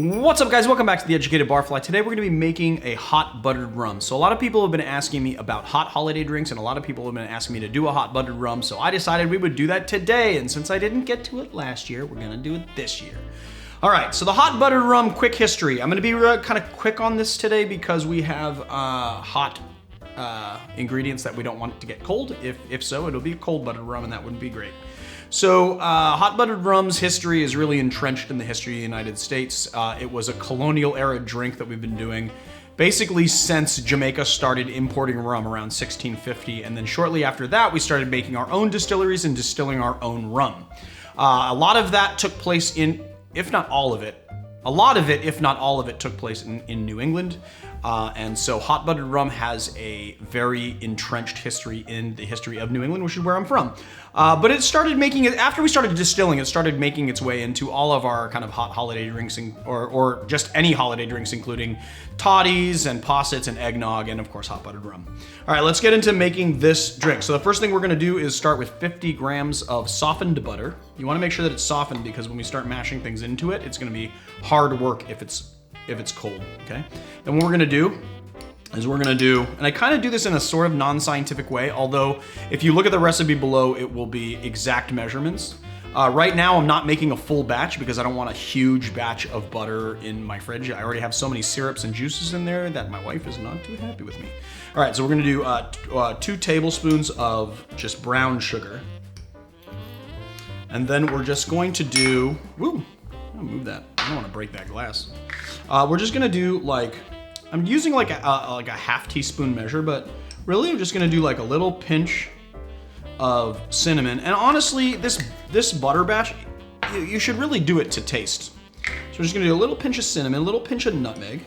What's up, guys? Welcome back to The Educated Barfly. Today we're going to be making a hot buttered rum. So a lot of people have been asking me about hot holiday drinks, and a lot of people have been asking me to do a hot buttered rum, so I decided we would do that today. And since I didn't get to it last year, we're going to do it this year. All right, so the hot buttered rum quick history. I'm going to be kind of quick on this today because we have hot ingredients that we don't want it to get cold. If so, it'll be a cold buttered rum, and that wouldn't be great. So hot buttered rum's history is really entrenched in the history of the United States. It was a colonial era drink that we've been doing basically since Jamaica started importing rum around 1650. And then shortly after that, we started making our own distilleries and distilling our own rum. A lot of that took place in, if not all of it, a lot of it, if not all of it, took place in New England. And so hot buttered rum has a very entrenched history in the history of New England, which is where I'm from. But it started making it, after we started distilling, it started making its way into all of our kind of hot holiday drinks, or just any holiday drinks, including Toddies and Possits and eggnog, and of course hot buttered rum. All right, let's get into making this drink. So the first thing we're gonna do is start with 50 grams of softened butter. You wanna make sure that it's softened because when we start mashing things into it, it's gonna be hard work if it's cold, okay? Then what we're gonna do is and I kind of do this in a sort of non-scientific way, although if you look at the recipe below, it will be exact measurements. Right now, I'm not making a full batch because I don't want a huge batch of butter in my fridge. I already have so many syrups and juices in there that my wife is not too happy with me. All right, so we're gonna do 2 tablespoons of just brown sugar. And then we're just going to do, I'll move that. I don't want to break that glass. We're just gonna do I'm using like a half teaspoon measure, but really I'm just gonna do like a little pinch of cinnamon. And honestly, this butter batch, you should really do it to taste. So we're just gonna do a little pinch of cinnamon, a little pinch of nutmeg,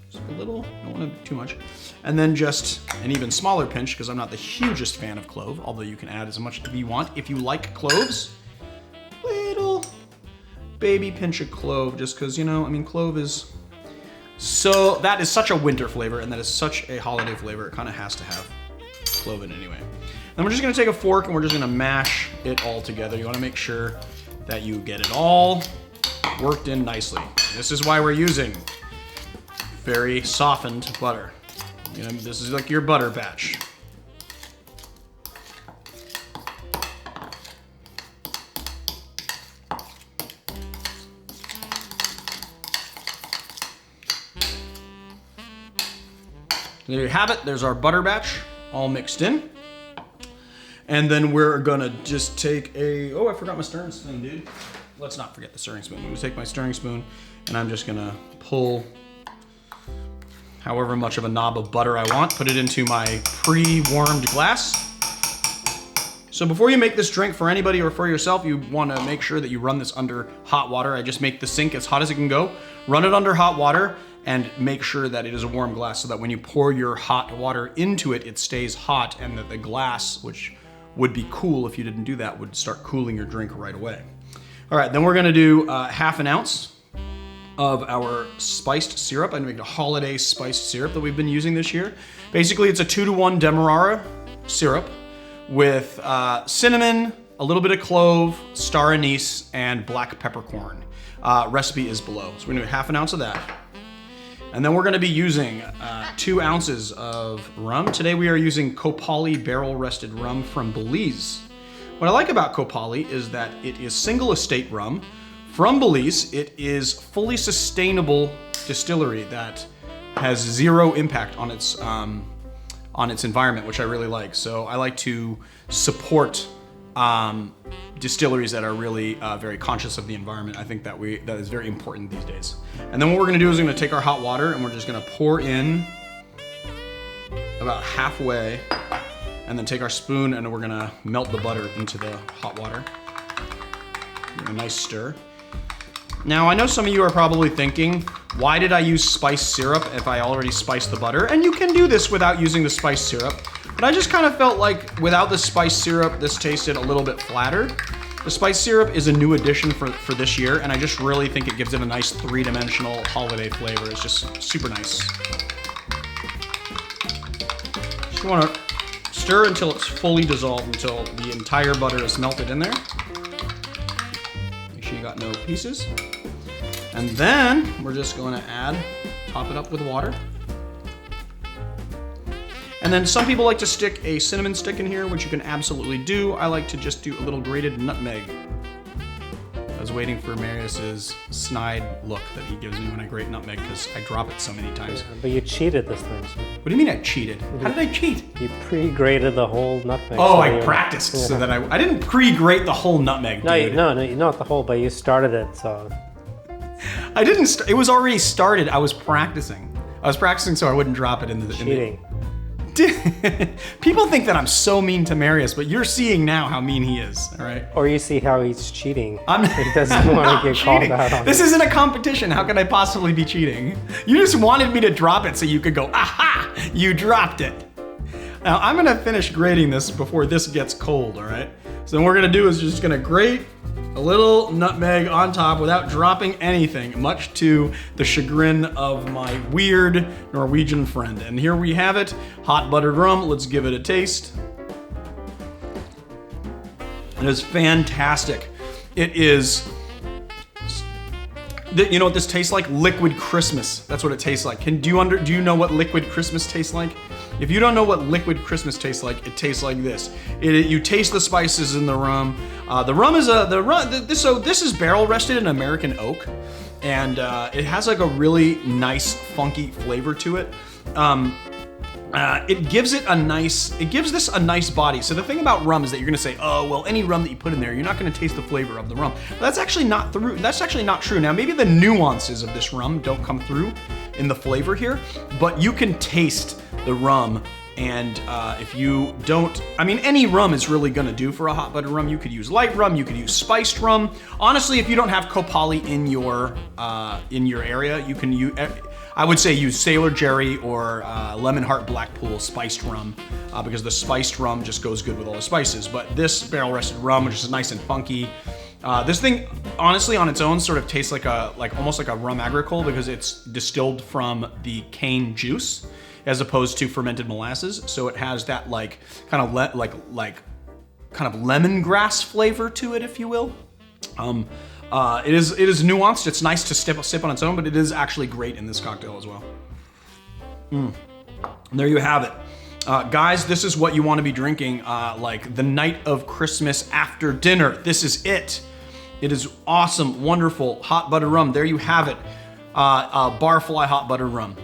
just a little, I don't want to too much. And then just an even smaller pinch, because I'm not the hugest fan of clove, although you can add as much as you want. If you like cloves, little baby pinch of clove, just because, clove is, that is such a winter flavor, and that is such a holiday flavor, it kind of has to have clove in it anyway. Then we're just gonna take a fork and we're just gonna mash it all together. You wanna make sure that you get it all worked in nicely. This is why we're using very softened butter. This is like your butter batch. There you have it. There's our butter batch all mixed in. And then we're gonna just take I forgot my stirring spoon, dude. Let's not forget the stirring spoon. I'm gonna take my stirring spoon and I'm just gonna pull however much of a knob of butter I want, put it into my pre-warmed glass. So before you make this drink for anybody or for yourself, you wanna make sure that you run this under hot water. I just make the sink as hot as it can go. Run it under hot water and make sure that it is a warm glass so that when you pour your hot water into it, it stays hot, and that the glass, which would be cool if you didn't do that, would start cooling your drink right away. All right, then we're gonna do half an ounce of our spiced syrup. I'm gonna make a holiday spiced syrup that we've been using this year. Basically, it's a 2-to-1 Demerara syrup with cinnamon, a little bit of clove, star anise, and black peppercorn. Recipe is below. So we're gonna do half an ounce of that. And then we're gonna be using 2 ounces of rum. Today we are using Copali barrel rested rum from Belize. What I like about Copali is that it is single estate rum from Belize. It is fully sustainable distillery that has zero impact on its environment, which I really like. So I like to support distilleries that are really very conscious of the environment. I think that is very important these days. And then what we're gonna do is we're gonna take our hot water and we're just gonna pour in about halfway, and then take our spoon and we're gonna melt the butter into the hot water. Give it a nice stir. Now, I know some of you are probably thinking, why did I use spiced syrup if I already spiced the butter? And you can do this without using the spiced syrup, but I just kind of felt like without the spiced syrup, this tasted a little bit flatter. The spiced syrup is a new addition for this year, and I just really think it gives it a nice 3-dimensional holiday flavor. It's just super nice. Just wanna stir until it's fully dissolved, until the entire butter is melted in there. Make sure you got no pieces. And then we're just going to top it up with water. And then some people like to stick a cinnamon stick in here, which you can absolutely do. I like to just do a little grated nutmeg. I was waiting for Marius's snide look that he gives me when I grate nutmeg because I drop it so many times. Yeah, but you cheated this time. So. What do you mean I cheated? How did I cheat? You pre-grated the whole nutmeg. Oh, so I practiced so that I didn't pre-grate the whole nutmeg, dude. No, not the whole, but you started it, so. I didn't. It was already started. I was practicing. So I wouldn't drop it in the cheating. People think that I'm so mean to Marius, but you're seeing now how mean he is, all right? Or you see how he's cheating. He doesn't want to get called out on This isn't a competition. How can I possibly be cheating? You just wanted me to drop it so you could go, aha, you dropped it. Now, I'm gonna finish grating this before this gets cold, all right? So what we're gonna do is just gonna grate a little nutmeg on top without dropping anything, much to the chagrin of my weird Norwegian friend. And here we have it, hot buttered rum. Let's give it a taste. It is fantastic. It is, you know what this tastes like? Liquid Christmas. That's what it tastes like. Do you know what liquid Christmas tastes like? If you don't know what liquid Christmas tastes like, it tastes like this. You taste the spices in the rum. The rum is this is barrel rested in American oak, and it has like a really nice funky flavor to it. It gives this a nice body. So the thing about rum is that you're gonna say, oh well, any rum that you put in there, you're not gonna taste the flavor of the rum. But that's actually not true. Now maybe the nuances of this rum don't come through in the flavor here, but you can taste the rum. And if you don't, I mean, any rum is really gonna do for a hot buttered rum. You could use light rum, you could use spiced rum. Honestly, if you don't have Kopali in your area, you can use, I would say use Sailor Jerry or Lemon Heart Blackpool spiced rum because the spiced rum just goes good with all the spices. But this barrel rested rum, which is nice and funky, this thing, honestly, on its own, sort of tastes like almost like a rum agricole because it's distilled from the cane juice as opposed to fermented molasses. So it has that like kind of lemongrass flavor to it, if you will. It is nuanced. It's nice to sip on its own, but it is actually great in this cocktail as well. And there you have it. Guys, this is what you want to be drinking like the night of Christmas after dinner. This is it. It is awesome, wonderful hot buttered rum. There you have it. Barfly hot buttered rum.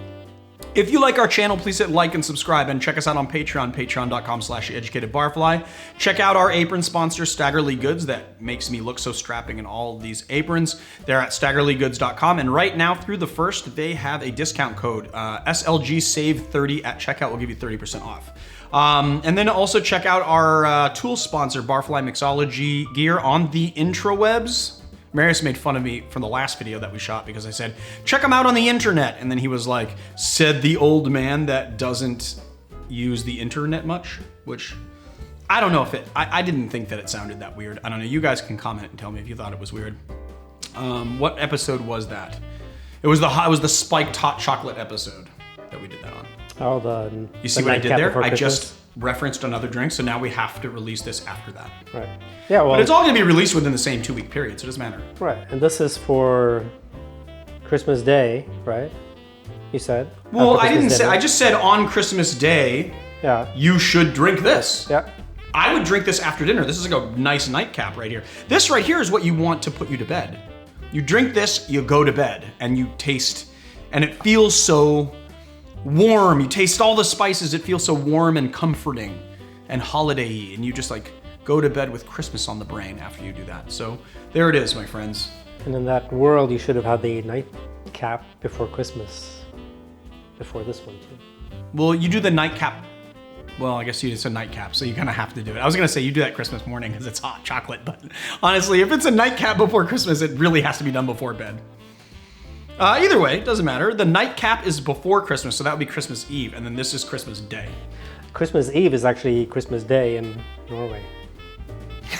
If you like our channel, please hit like and subscribe and check us out on Patreon, patreon.com/educatedbarfly. Check out our apron sponsor, Staggerly Goods, that makes me look so strapping in all of these aprons. They're at staggerlygoods.com, and right now through the 1st, they have a discount code, SLGSAVE30 at checkout will give you 30% off. And then also check out our tool sponsor, Barfly Mixology gear on the intrawebs. Marius made fun of me from the last video that we shot because I said, check them out on the internet. And then he was like, said the old man that doesn't use the internet much, which I don't know if I didn't think that it sounded that weird. I don't know, you guys can comment and tell me if you thought it was weird. What episode was that? It was the spiked hot chocolate episode that we did that on. Oh, you see what I did there? I just referenced another drink, so now we have to release this after that. Right. Yeah, well, but it's all gonna be released within the same 2-week period, so it doesn't matter. Right, and this is for Christmas Day, right? You said? Well, I didn't say, I just said on Christmas Day, yeah, you should drink this. Yeah. I would drink this after dinner. This is like a nice nightcap right here. This right here is what you want to put you to bed. You drink this, you go to bed, and you taste, and it feels so warm. You taste all the spices, it feels so warm and comforting and holiday-y, and you just like go to bed with Christmas on the brain after you do that. So there it is, my friends. And in that world, you should have had the nightcap before Christmas, before this one too. Well, you do the nightcap. Well, I guess it's a nightcap, so you kind of have to do it. I was gonna say you do that Christmas morning because it's hot chocolate, but honestly, if it's a nightcap before Christmas, it really has to be done before bed. Either way, it doesn't matter. The nightcap is before Christmas, so that would be Christmas Eve, and then this is Christmas Day. Christmas Eve is actually Christmas Day in Norway.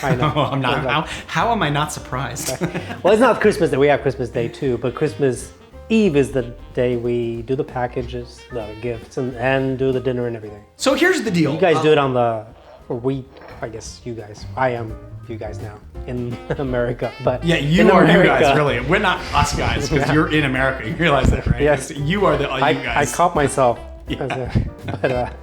I know. I'm not. How am I not surprised? Well, it's not Christmas Day. We have Christmas Day too, but Christmas Eve is the day we do the packages, the gifts, and do the dinner and everything. So here's the deal. You guys do it on the, or we, I guess you guys. I am you guys now. in America. But Yeah, you in are America, you guys, really. We're not us guys, because you're in America. You realize that, right? Yes. You are the you I guys. caught myself. Yeah. But,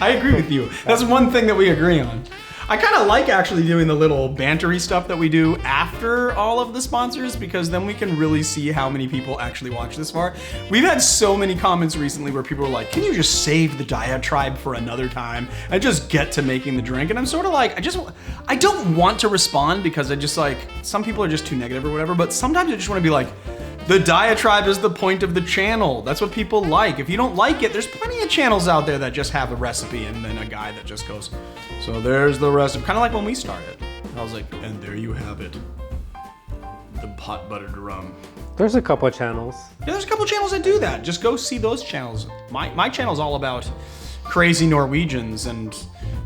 I agree with you. That's one thing that we agree on. I kind of like actually doing the little bantery stuff that we do after all of the sponsors, because then we can really see how many people actually watch this far. We've had so many comments recently where people are like, can you just save the diatribe for another time and just get to making the drink? And I'm sort of like, I don't want to respond, because I just like, some people are just too negative or whatever, but sometimes I just want to be like, the diatribe is the point of the channel. That's what people like. If you don't like it, there's plenty of channels out there that just have a recipe and then a guy that just goes, so there's the recipe. Kind of like when we started. I was like, and there you have it. The hot buttered rum. there's a couple of channels. Yeah, there's a couple of channels that do that. Just go see those channels. My channel's all about crazy Norwegians and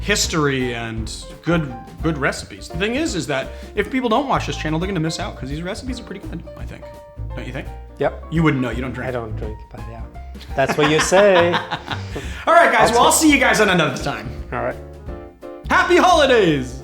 history and good recipes. The thing is that if people don't watch this channel, they're gonna miss out, because these recipes are pretty good, I think. Don't you think? Yep. You wouldn't know, you don't drink. I don't drink, but yeah. That's what you say. All right, guys, I'll see you guys on another time. All right. Happy holidays!